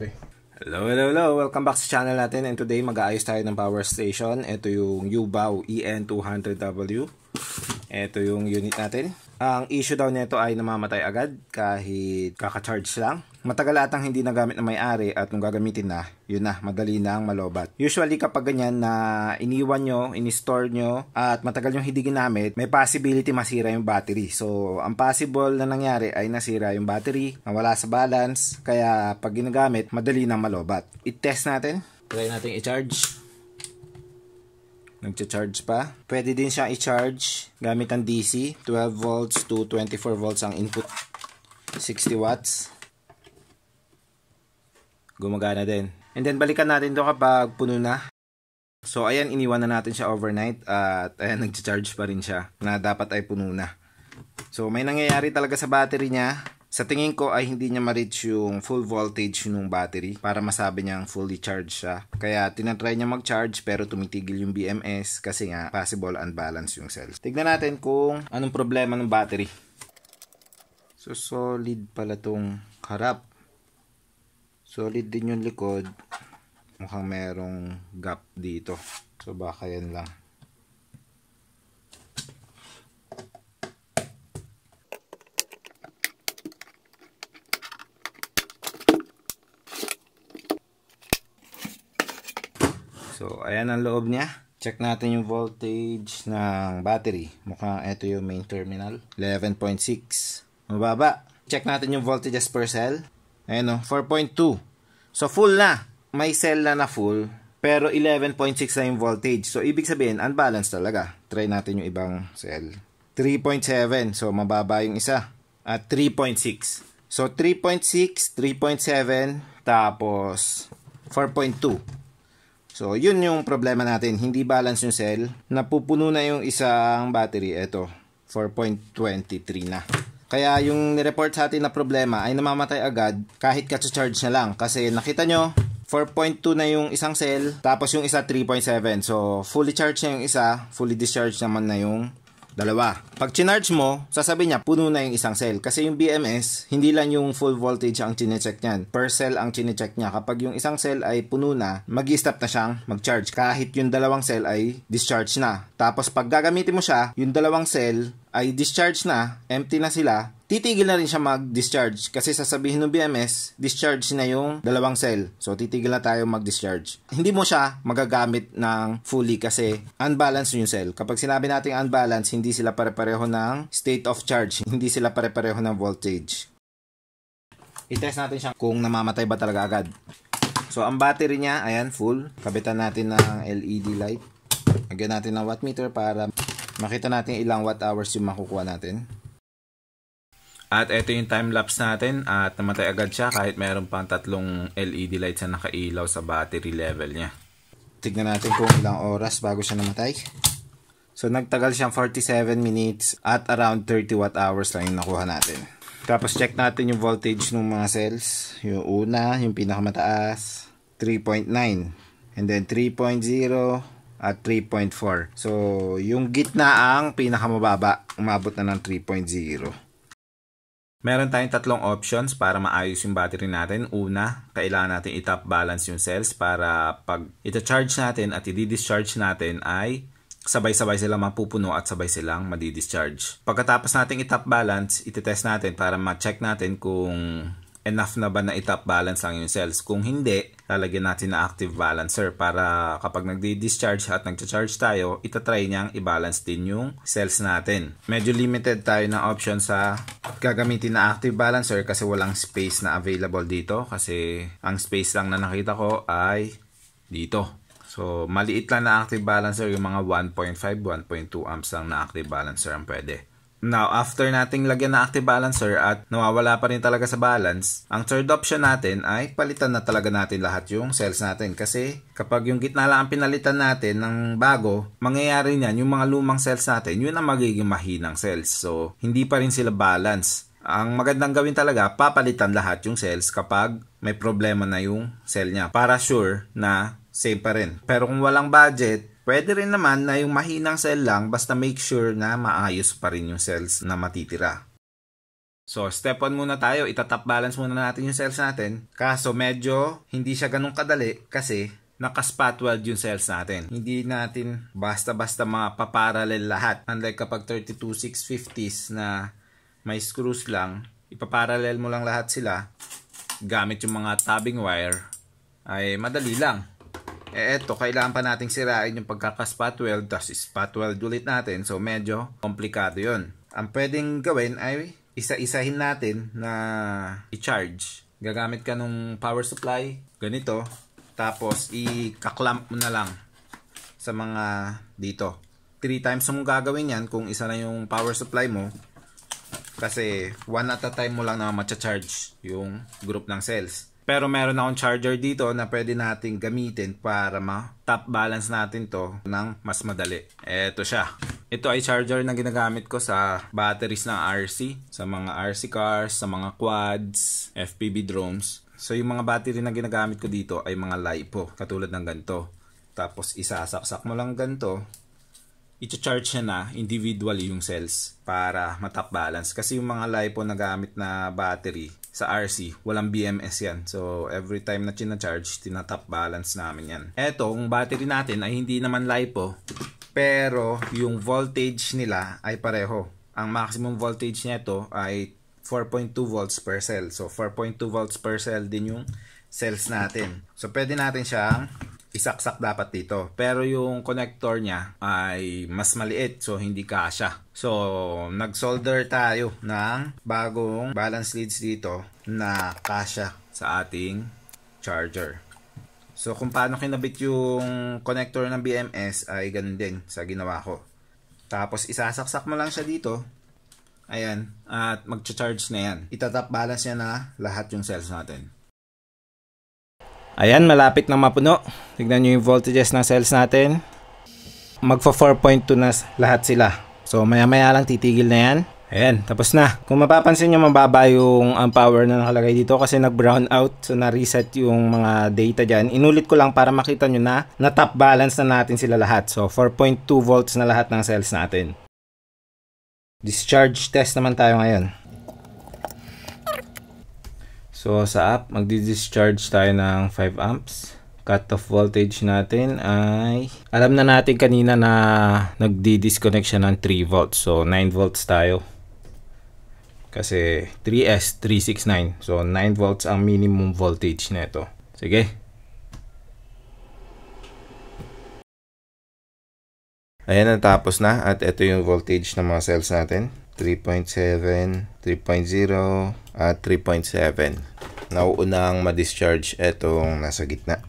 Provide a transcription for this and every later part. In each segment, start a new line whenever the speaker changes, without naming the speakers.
Hello. Welcome back sa channel natin, and today mag-aayos tayo ng power station. Ito yung Ubao EN200W. Ito yung unit natin. Ang issue daw nito ay namamatay agad kahit kaka-charge lang. Matagal atang hindi nagamit ng may-ari, at nung gagamitin na, yun na, madali nang malobat. Usually kapag ganyan na iniwan nyo, in-store nyo, at matagal nyo hindi ginamit, may possibility masira yung battery. So, ang possible na nangyari ay nasira yung battery, nawala sa balance, kaya pag ginagamit, madali nang malobat. I-test natin. Try natin i-charge. Nagcha-charge pa. Pwede din siyang i-charge gamit ang DC. 12 volts to 24 volts ang input. 60 watts. Gumagana din. And then balikan natin to kapag puno na. So ayan, iniwan na natin siya overnight. At ayan, nagcha-charge pa rin siya na dapat ay puno na. So may nangyayari talaga sa battery niya. Sa tingin ko ay hindi niya ma-reach yung full voltage ng battery para masabi niyang fully charged siya. Kaya tinatry niya mag-charge pero tumitigil yung BMS kasi nga possible unbalance yung cells. Tignan natin kung anong problema ng battery. So solid pala tong harap. Solid din yung likod. Mukhang merong gap dito. So baka yan lang. So, ayan ang loob niya. Check natin yung voltage ng battery. Mukhang ito yung main terminal. 11.6. Mababa. Check natin yung voltages per cell. Ayan o, 4.2. So, full na. May cell na full. Pero 11.6 na yung voltage. So, ibig sabihin, unbalanced talaga. Try natin yung ibang cell. 3.7. So, mababa yung isa. At 3.6. So, 3.6, 3.7, tapos 4.2. So, yun yung problema natin. Hindi balance yung cell. Napupuno na yung isang battery. Ito, 4.23 na. Kaya yung nireport sa atin na problema ay namamatay agad kahit ka-charge na lang. Kasi nakita nyo, 4.2 na yung isang cell, tapos yung isa 3.7. So, fully charged na yung isa, fully discharged naman na yung dalawa. Pag chinarge mo, sasabihin niya, puno na yung isang cell. Kasi yung BMS, hindi lang yung full voltage ang chinecheck niyan. Per cell ang chinecheck niya. Kapag yung isang cell ay puno na, mag-stop na siyang mag-charge. Kahit yung dalawang cell ay discharge na. Tapos pag gagamitin mo siya, yung dalawang cell ay discharge na, empty na sila, titigil na rin siya mag-discharge. Kasi sasabihin ng BMS, discharge na yung dalawang cell. So, titigil na tayo mag-discharge. Hindi mo siya magagamit ng fully kasi unbalanced yung cell. Kapag sinabi natin unbalanced, hindi sila pare-pareho ng state of charge. Hindi sila pare-pareho ng voltage. I-test natin siya kung namamatay ba talaga agad. So, ang battery niya, ayan, full. Kabitan natin ng LED light. Lagyan natin ng wattmeter para makita natin ilang watt hours yung makukuha natin. At ito yung time-lapse natin at namatay agad siya kahit mayroon pang tatlong LED lights na nakailaw sa battery level niya. Tignan natin kung ilang oras bago siya namatay. So nagtagal siyang 47 minutes at around 30 watt hours lang yung nakuha natin. Tapos check natin yung voltage ng mga cells. Yung una, yung pinakamataas, 3.9. And then 3.0 at 3.4. So yung gitna ang pinakamababa. Umabot na ng 3.0. Meron tayong tatlong options para maayos yung battery natin. Una, kailangan natin i-top balance yung cells para pag ita-charge natin at i-discharge natin ay sabay-sabay silang mapupuno at sabay silang madi-discharge. Pagkatapos natin i-top balance, iti-test natin para ma-check natin kung enough na ba na i-top balance lang yung cells. Kung hindi, lalagyan natin na active balancer para kapag nagdi-discharge at nagcha-charge tayo, itatry niyang i-balance din yung cells natin. Medyo limited tayo ng option sa gagamitin na active balancer kasi walang space na available dito. Kasi ang space lang na nakita ko ay dito. So, maliit lang na active balancer, yung mga 1.5, 1.2 amps lang na active balancer ang pwede. Now, after nating lagyan na active balancer at nawawala pa rin talaga sa balance, ang third option natin ay palitan na talaga natin lahat yung cells natin. Kasi kapag yung gitna lang ang pinalitan natin ng bago, mangyayari niyan, yung mga lumang cells natin, yun ang magiging mahinang cells. So, hindi pa rin sila balance. Ang magandang gawin talaga, papalitan lahat yung cells kapag may problema na yung cell niya. Para sure na same pa rin. Pero kung walang budget, pwede rin naman na yung mahinang cell lang basta make sure na maayos pa rin yung cells na matitira. So, step 1 muna tayo. Itatop balance muna natin yung cells natin. Kaso, medyo hindi siya ganun kadali kasi naka-spot weld yung cells natin. Hindi natin basta-basta mapaparallel lahat. Unlike kapag 32-650s na may screws lang, ipaparallel mo lang lahat sila gamit yung mga tabbing wire, ay madali lang. Eto, kailangan pa nating sirain yung pagkaka-spot weld, tapos spot weld ulit natin. So, medyo komplikado yun. Ang pwedeng gawin ay isa-isahin natin na i-charge. Gagamit ka nung power supply, ganito. Tapos, i-clamp mo na lang sa mga dito. 3 times mo gagawin yan kung isa na yung power supply mo. Kasi, 1 at a time mo lang na matcha-charge yung group ng cells. Pero meron akong charger dito na pwede nating gamitin para ma-top balance natin to ng mas madali. Eto siya. Ito ay charger na ginagamit ko sa batteries ng RC. Sa mga RC cars, sa mga quads, FPV drones. So yung mga battery na ginagamit ko dito ay mga LiPo. Katulad ng ganito. Tapos isasaksak mo lang ganito. I-charge siya na individually yung cells para ma-top balance. Kasi yung mga LiPo na gamit na battery sa RC, walang BMS yan. So, every time na charge, tinatop balance namin yan. Eto, yung battery natin ay hindi naman LiPo, pero yung voltage nila ay pareho. Ang maximum voltage nito ay 4.2 volts per cell. So, 4.2 volts per cell din yung cells natin. So, pwede natin siyang isaksak dapat dito. Pero yung connector niya ay mas maliit. So, hindi kasya. So, nag-solder tayo ng bagong balance leads dito na kasya sa ating charger. So, kung paano kinabit yung connector ng BMS ay ganun din sa ginawa ko. Tapos, isasaksak mo lang siya dito. Ayan. At mag-charge na yan. Itatap balance niya na lahat yung cells natin. Ayan, malapit na mapuno. Tignan nyo yung voltages ng cells natin. Magfa 4.2 na lahat sila. So, maya-maya lang titigil na yan. Ayan, tapos na. Kung mapapansin nyo, mababa yung power na nakalagay dito kasi nag-brown out. So, na-reset yung mga data dyan. Inulit ko lang para makita nyo na na-top balance na natin sila lahat. So, 4.2 volts na lahat ng cells natin. Discharge test naman tayo ngayon. So, sa app, magdi-discharge tayo ng 5 amps. Cut-off voltage natin ay... Alam na natin kanina na nagdi-disconnect siya ng 3 volts. So, 9 volts tayo. Kasi 3S, 369. So, 9 volts ang minimum voltage nito. Sige. Ayan, natapos na. At ito yung voltage ng mga cells natin. 3.7, 3.0, at 3.7. Nauunang ma-discharge itong nasa gitna.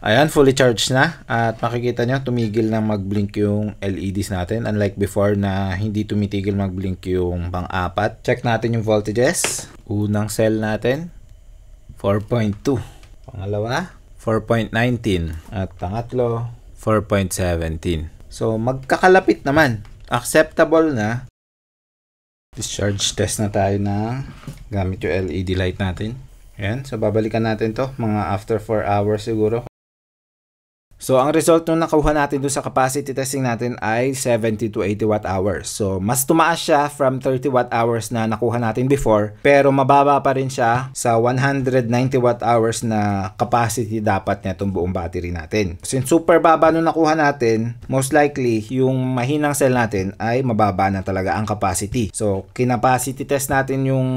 Ayan, fully charged na. At makikita nyo, tumigil na mag-blink yung LEDs natin. Unlike before na hindi tumitigil mag-blink yung pang-apat. Check natin yung voltages. Unang cell natin, 4.2. Pangalawa, 4.19. At pangatlo, 4.17. So, magkakalapit naman. Acceptable na. Discharge test na tayo na gamit yung LED light natin. Ayan. So, babalikan natin to mga after 4 hours siguro. So, ang result nung nakuha natin dun sa capacity testing natin ay 70 to 80 watt hours. So, mas tumaas siya from 30 watt hours na nakuha natin before. Pero mababa pa rin siya sa 190 watt hours na capacity dapat niya itong buong battery natin. Since super baba nung nakuha natin, most likely yung mahinang cell natin ay mababa na talaga ang capacity. So, kinapacity test natin yung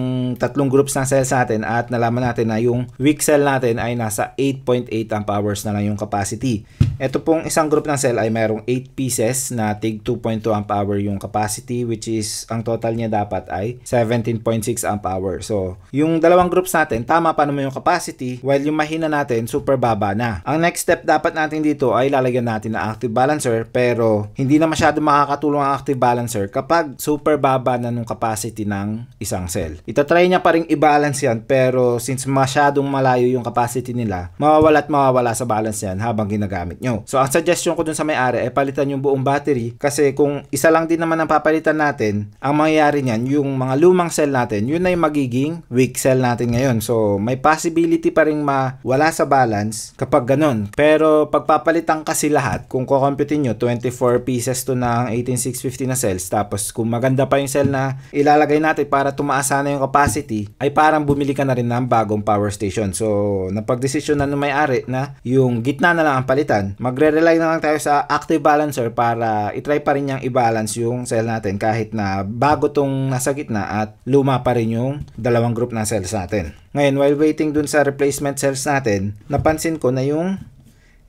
tatlong groups ng cells natin at nalaman natin na yung weak cell natin ay nasa 8.8 amp hours na lang yung capacity. Ito pong isang group ng cell ay mayroong 8 pieces na tig 2.2 amp hour yung capacity, which is ang total niya dapat ay 17.6 amp hour. So, yung dalawang groups natin, tama pa naman yung capacity, while yung mahina natin, super baba na. Ang next step dapat natin dito ay lalagyan natin ng active balancer, pero hindi na masyado makakatulong ang active balancer kapag super baba na nung capacity ng isang cell. Itatry niya pa rin i-balance yan, pero since masyadong malayo yung capacity nila, mawawala at mawawala sa balance yan habang ginagamit nyo. nyo. So ang suggestion ko dun sa may-ari ay palitan yung buong battery, kasi kung isa lang din naman ang papalitan natin, ang mangyayari niyan, yung mga lumang cell natin, yun na yung magiging weak cell natin ngayon. So may possibility pa rin mawala sa balance kapag ganun. Pero pagpapalitan kasi lahat, kung kukomputin nyo 24 pieces to ng 18650 na cells, tapos kung maganda pa yung cell na ilalagay natin para tumaas sana yung capacity, ay parang bumili ka na rin ng bagong power station. So napagdesisyon na ng may-ari na yung gitna na lang ang palitan. Magre-rely na lang tayo sa active balancer para itry pa rin niyang i-balance yung cell natin kahit na bago tong nasa gitna at luma pa rin yung dalawang group na cells natin. Ngayon, while waiting dun sa replacement cells natin, napansin ko na yung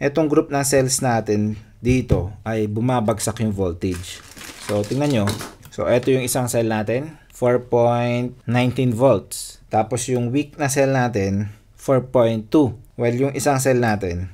etong group na cells natin dito ay bumabagsak yung voltage. So tingnan nyo. So eto yung isang cell natin, 4.19 volts. Tapos yung weak na cell natin, 4.2. While yung isang cell natin,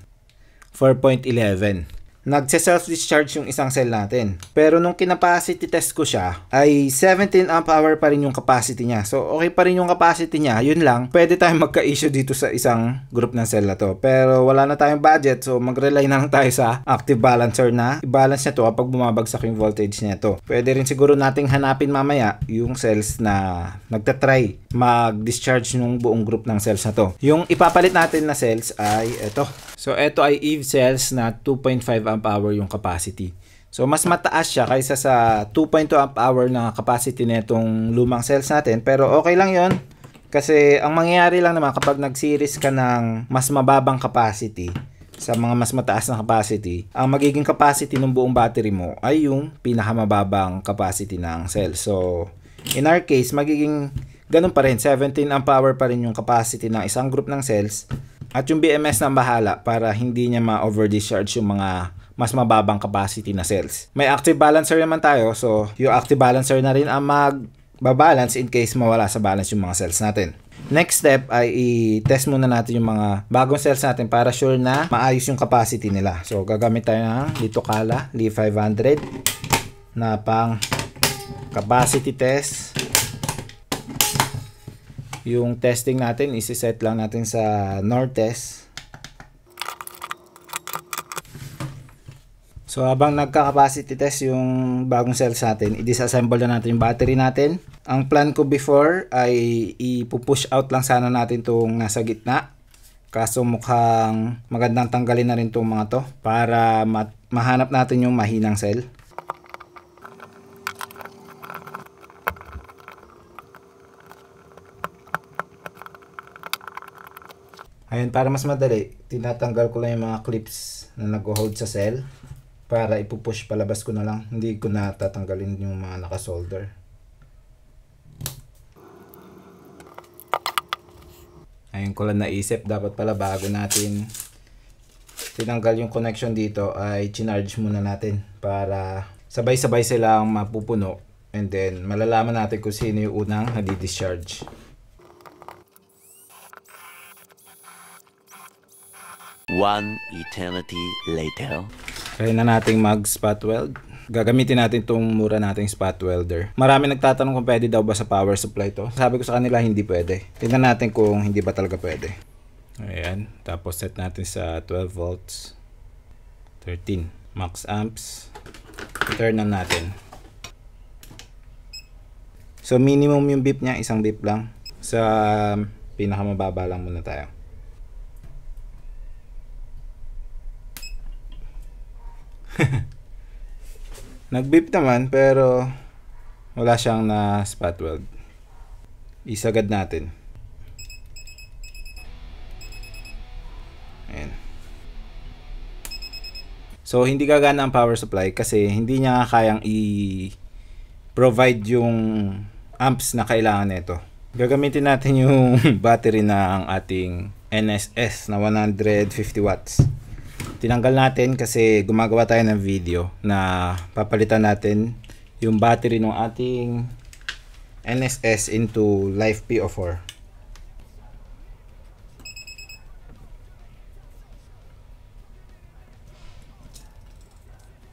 4.11. Nagse-self-discharge yung isang cell natin. Pero nung kinapacity test ko siya, ay 17 amp hour pa rin yung capacity niya. So, okay pa rin yung capacity niya. Yun lang, pwede tayong magka-issue dito sa isang group ng cell na to. Pero wala na tayong budget, so mag-rely na lang tayo sa active balancer na i-balance niya to kapag bumabagsak yung voltage niya to. Pwede rin siguro nating hanapin mamaya yung cells na nagtatry mag-discharge ng buong group ng cells na to. Yung ipapalit natin na cells ay ito. So, ito ay EVE cells na 2.5 amp hour yung capacity. So, mas mataas siya kaysa sa 2.2 amp hour na capacity nitong lumang cells natin. Pero okay lang yon, kasi ang mangyayari lang naman kapag nag-series ka ng mas mababang capacity sa mga mas mataas na capacity, ang magiging capacity ng buong battery mo ay yung pinakamababang capacity ng cell. So, in our case, magiging ganun pa rin. 17 amp hour pa rin yung capacity ng isang group ng cells. At yung BMS na bahala para hindi niya ma-over-discharge yung mga mas mababang capacity na cells. May active balancer naman tayo, so yung active balancer na rin ang magbabalance in case mawala sa balance yung mga cells natin. Next step ay i-test muna natin yung mga bagong cells natin para sure na maayos yung capacity nila. So gagamit tayo ng Litokala Li500 na pang capacity test. Yung testing natin, isi-set lang natin sa NOR test. So habang nagka-capacity test yung bagong cells natin, i-disassemble na natin yung battery natin. Ang plan ko before ay ipupush out lang sana natin itong nasa gitna. Kaso mukhang magandang tanggalin na rin itong mga to para mahanap natin yung mahinang cell. Ayun, para mas madali, tinatanggal ko lang yung mga clips na nag-hold sa cell para ipupush palabas ko na lang. Hindi ko na tatanggalin yung mga nakasolder. Ayun ko lang naisip, dapat pala bago natin tinanggal yung connection dito ay chinarge muna natin para sabay-sabay silang mapupuno, and then malalaman natin kung sino yung unang nadi-discharge.
One eternity later.
Kaya na nating mag-spot weld. Gagamitin natin itong mura nating spot welder. Marami nagtatanong kung pwede daw ba sa power supply to. Sabi ko sa kanila hindi pwede. Tingnan natin kung hindi ba talaga pwede. Ayan. Tapos set natin sa 12 volts. 13. Max amps. Turn on natin. So minimum yung beep niya. Isang beep lang. Sa pinakamababa lang muna tayo. Nag-beep naman pero wala siyang na spot weld. Isagad natin. Ayan. So hindi gagana ang power supply kasi hindi niya kayang i-provide yung amps na kailangan nito. Gagamitin natin yung battery ng ating NSS na 150 watts. Tinanggal natin kasi gumagawa tayo ng video na papalitan natin yung battery ng ating NSS into LiFePO4.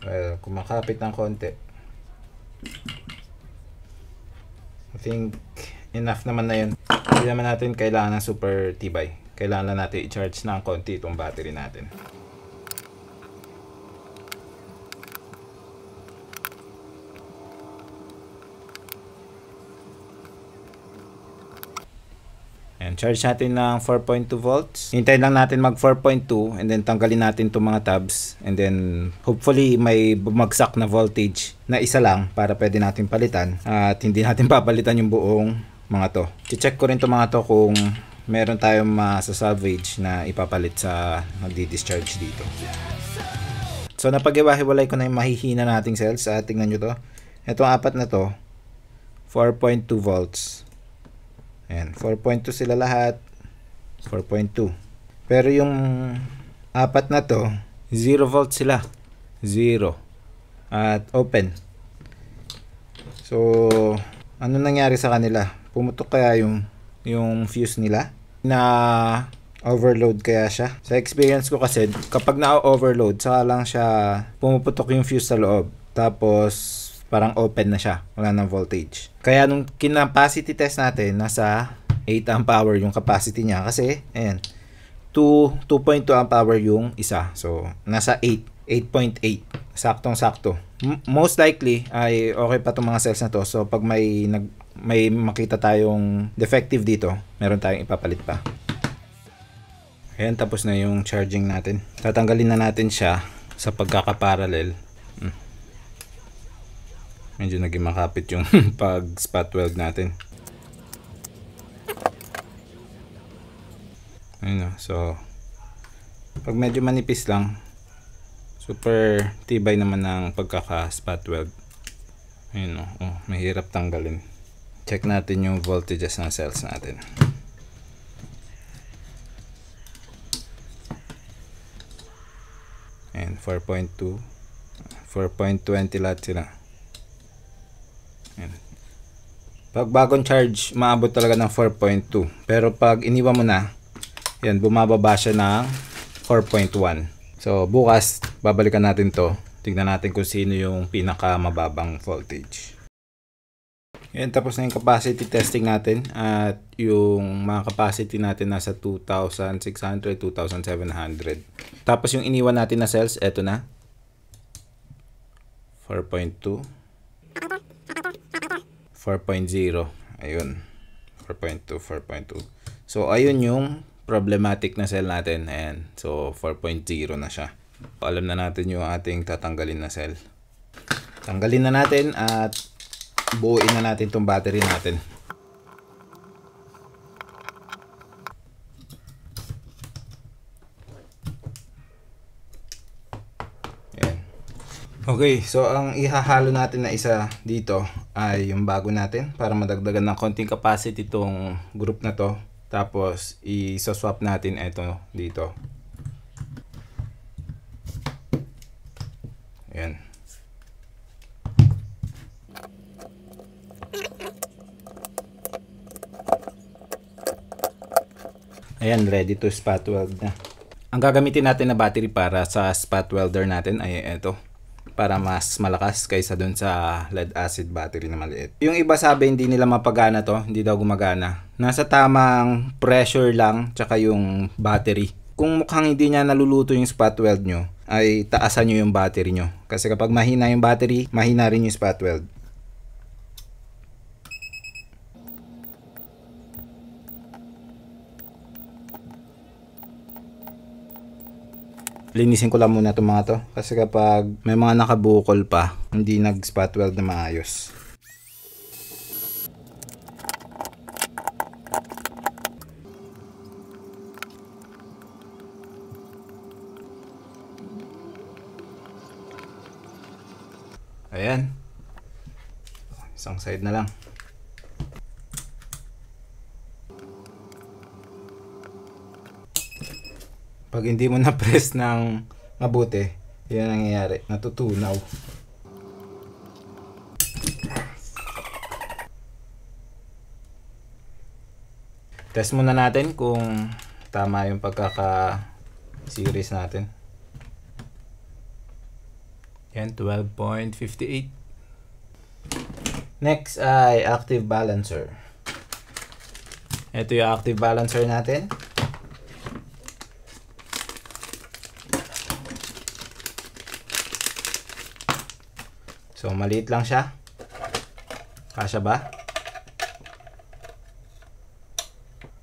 Well, kumakapit ng konti. I think enough naman na yun. Hindi naman natin kailangan ng super tibay. Kailangan natin i-charge ng konti itong battery natin. Ayan, charge natin ng 4.2 volts. Hintayin lang natin mag 4.2 and then tanggalin natin itong mga tabs. And then hopefully may bumagsak na voltage na isa lang para pwede natin palitan. At hindi natin papalitan yung buong mga to. I-check ko rin itong mga to kung meron tayong salvage na ipapalit sa magdi-discharge dito. So napag-iwahiwalay ko na yung mahihina nating cells. Tingnan nyo to. Itong apat na to, 4.2 volts. Ayan, 4.2 sila lahat. 4.2. Pero yung apat na to, 0 volts sila. 0. At open. So, ano nangyari sa kanila? Pumutok kaya yung fuse nila? Na overload kaya siya? Sa experience ko kasi, kapag na-overload, saka lang siya pumuputok yung fuse sa loob. Tapos, parang open na siya. Wala nang voltage. Kaya nung kinapacity test natin, nasa 8 amp hour yung capacity niya. Kasi, ayan, 2.2 amp hour yung isa. So, nasa 8.8. Saktong-sakto. Most likely, ay okay pa itong mga cells na to. So, pag may makita tayong defective dito, meron tayong ipapalit pa. Ayan, tapos na yung charging natin. Tatanggalin na natin siya sa pagkakaparallel. Medyo naging makapit yung pag spot weld natin. Ayun o. So, pag medyo manipis lang, super tibay naman ng pagkaka-spot weld. Ayun o. Oh, mahirap tanggalin. Check natin yung voltages ng cells natin. Ayun, 4.2. 4.20 lahat sila. Ayan. Pag bagong charge, maabot talaga ng 4.2. Pero pag iniwan mo na, yan, bumababa siya ng 4.1. So, bukas, babalikan natin to. Tignan natin kung sino yung pinakamababang voltage. Yan, tapos na yung capacity testing natin. At yung mga capacity natin nasa 2,600, 2,700. Tapos yung iniwan natin na cells, eto na. 4.2. 4.0. Ayun. 4.2, 4.2. So, ayun yung problematic na cell natin. Ayan. So, 4.0 na siya. Alam na natin yung ating tatanggalin na cell. Tanggalin na natin at buuin na natin itong battery natin. Okay, so ang ihahalo natin na isa dito ay yung bago natin para madagdagan ng konting capacity itong group na to. Tapos i-swap natin ito dito. Ayan. Ayan, ready to spot weld na. Ang gagamitin natin na battery para sa spot welder natin ay ito. Para mas malakas kaysa dun sa lead acid battery na maliit. Yung iba sabi hindi nila mapagana to, hindi daw gumagana. Nasa tamang pressure lang tsaka yung battery. Kung mukhang hindi niya naluluto yung spot weld nyo, ay taasan nyo yung battery nyo. Kasi kapag mahina yung battery, mahina rin yung spot weld. Linisin ko lang muna itong mga to. Kasi kapag may mga nakabukol pa, hindi nag-spot weld na maayos. Ayan. Isang side na lang. Pag hindi mo na-press ng mabuti, yan ang nangyayari. Natutunaw. Test muna natin kung tama yung pagkaka-series natin. Yan, 12.58. Next ay active balancer. Ito yung active balancer natin. So, maliit lang siya. Kasya ba?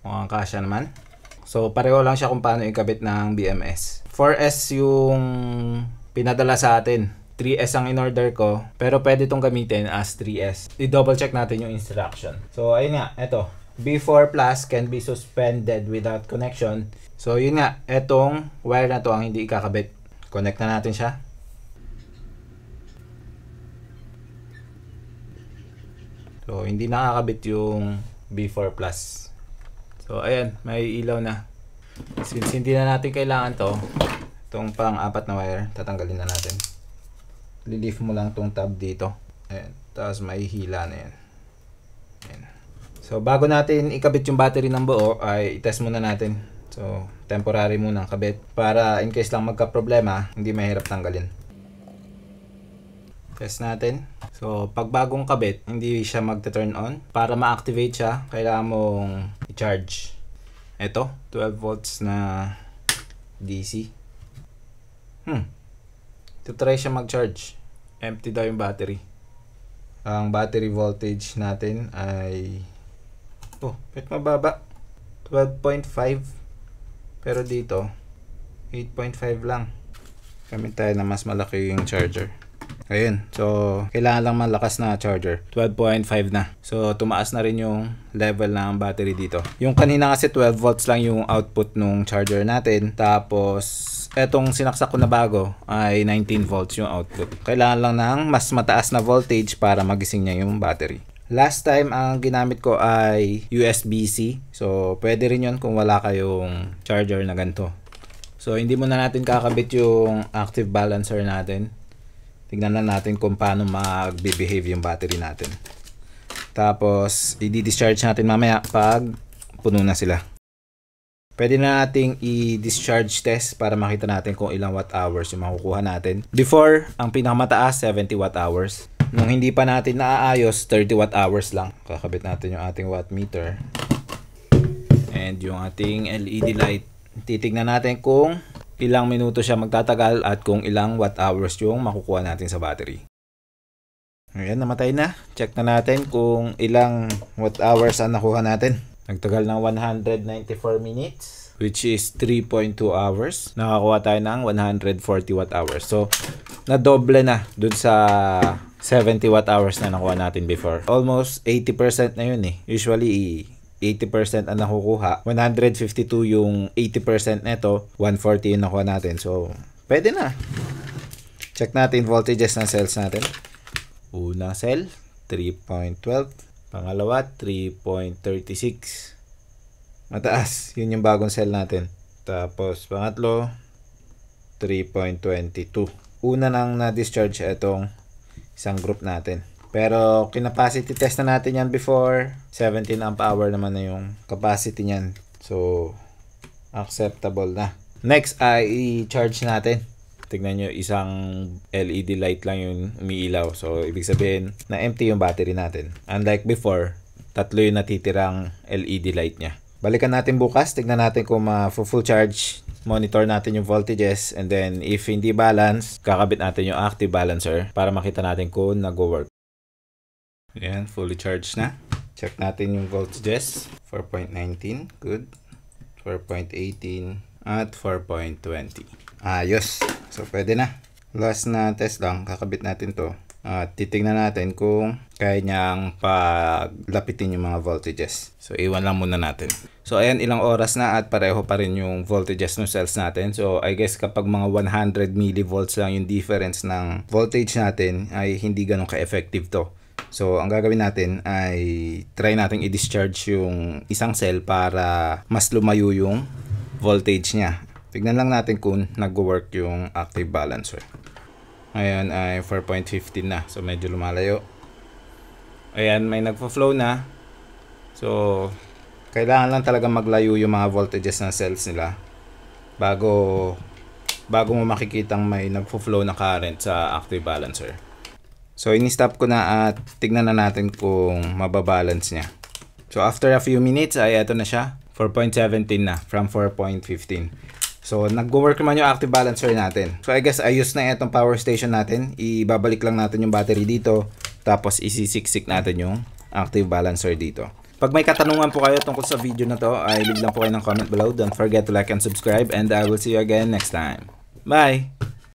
Mukhang kasya naman. So, pareho lang siya kung paano ikabit ng BMS. 4S yung pinadala sa atin. 3S ang in-order ko, pero pwede itong gamitin as 3S. I-double check natin yung instruction. So, ayun nga, eto. B4 Plus can be suspended without connection. So, yun nga, etong wire na to ang hindi ikakabit. Connect na natin siya. So, hindi nakakabit yung B4 Plus. So, ayan, may ilaw na. Since hindi na natin kailangan to, itong pang-4 na wire, tatanggalin na natin. Lilift mo lang tong tab dito. Ayan, tapos may hila na yan. Ayan. So, bago natin ikabit yung battery ng buo, ay itest muna natin. So, temporary muna ang kabit. Para in case lang magka-problema, hindi mahirap tanggalin. Test natin. So, pag bagong kabit, hindi siya magte-turn on. Para ma-activate siya, kailangan mong i-charge. Ito, 12 volts na DC. Ito try siya mag-charge. Empty daw yung battery. Ang battery voltage natin ay bet mababa. 12.5. Pero dito, 8.5 lang. Gamit tayo na mas malaki yung charger. Ayun. So, kailangan lang malakas na charger. 12.5 na. So, tumaas na rin yung level ng battery dito. Yung kanina kasi 12 volts lang yung output nung charger natin. Tapos, etong sinaksak ko na bago ay 19 volts yung output. Kailangan lang ng mas mataas na voltage para magising niya yung battery. Last time, ang ginamit ko ay USB-C. So, pwede rin yun kung wala kayong charger na ganito. So, hindi muna natin kakabit yung active balancer natin. Tignan lang natin kung paano mag-behave yung battery natin. Tapos, i-discharge natin mamaya pag puno na sila. Pwede na nating i-discharge test para makita natin kung ilang watt hours yung makukuha natin. Before, ang pinakamataas, 70 watt hours. Nung hindi pa natin naaayos, 30 watt hours lang. Kakabit natin yung ating watt meter. And yung ating LED light. Titignan natin kung ilang minuto siya magtatagal at kung ilang watt hours yung makukuha natin sa battery. Ayan, namatay na. Check na natin kung ilang watt hours ang nakuha natin. Nagtagal ng 194 minutes, which is 3.2 hours. Nakakuha tayo ng 140 watt hours. So, nadoble na dun sa 70 watt hours na nakuha natin before. Almost 80% na yun eh. Usually, 80% ang nakukuha. 152 yung 80% neto. 140 yung nakuha natin. So, pwede na. Check natin voltages ng cells natin. Unang cell, 3.12. Pangalawa, 3.36. Mataas. Yun yung bagong cell natin. Tapos, pangatlo, 3.22. Una nang na-discharge itong isang group natin. Pero, kinapacity test na natin yan before. 17 amp hour naman na yung capacity niyan. So, acceptable na. Next ay i-charge natin. Tignan nyo, isang LED light lang yung umiilaw. So, ibig sabihin na empty yung battery natin. Unlike before, 3 yung natitirang LED light niya. Balikan natin bukas. Tignan natin kung full charge. Monitor natin yung voltages. And then, if hindi balance, kakabit natin yung active balancer para makita natin kung nag-work. Ayan, fully charged na. Check natin yung voltages. 4.19, good. 4.18 at 4.20. Ayos. So, pwede na. Last na test lang, kakabit natin to. At titignan natin kung kaya niyang paglapitin yung mga voltages. So, iwan lang muna natin. So, ayan, ilang oras na at pareho pa rin yung voltages ng cells natin. So, I guess kapag mga 100 millivolts lang yung difference ng voltage natin, ay hindi ganun ka-effective to. So, ang gagawin natin ay try natin i-discharge yung isang cell para mas lumayo yung voltage niya. Tignan lang natin kung nag-work yung active balancer. Ayan ay 4.15 na. So, medyo lumalayo. Ayan, may nagpo-flow na. So, kailangan lang talaga maglayo yung mga voltages ng cells nila bago mo makikitang may nagpo-flow na current sa active balancer. So, in-stop ko na at tignan na natin kung mababalance niya. So, after a few minutes ay eto na siya. 4.17 na from 4.15. So, nag-work naman yung active balancer natin. So, I guess ayos na itong power station natin. Ibabalik lang natin yung battery dito. Tapos, isisiksik natin yung active balancer dito. Pag may katanungan po kayo tungkol sa video na to, ay leave lang po kayo ng comment below. Don't forget to like and subscribe, and I will see you again next time. Bye!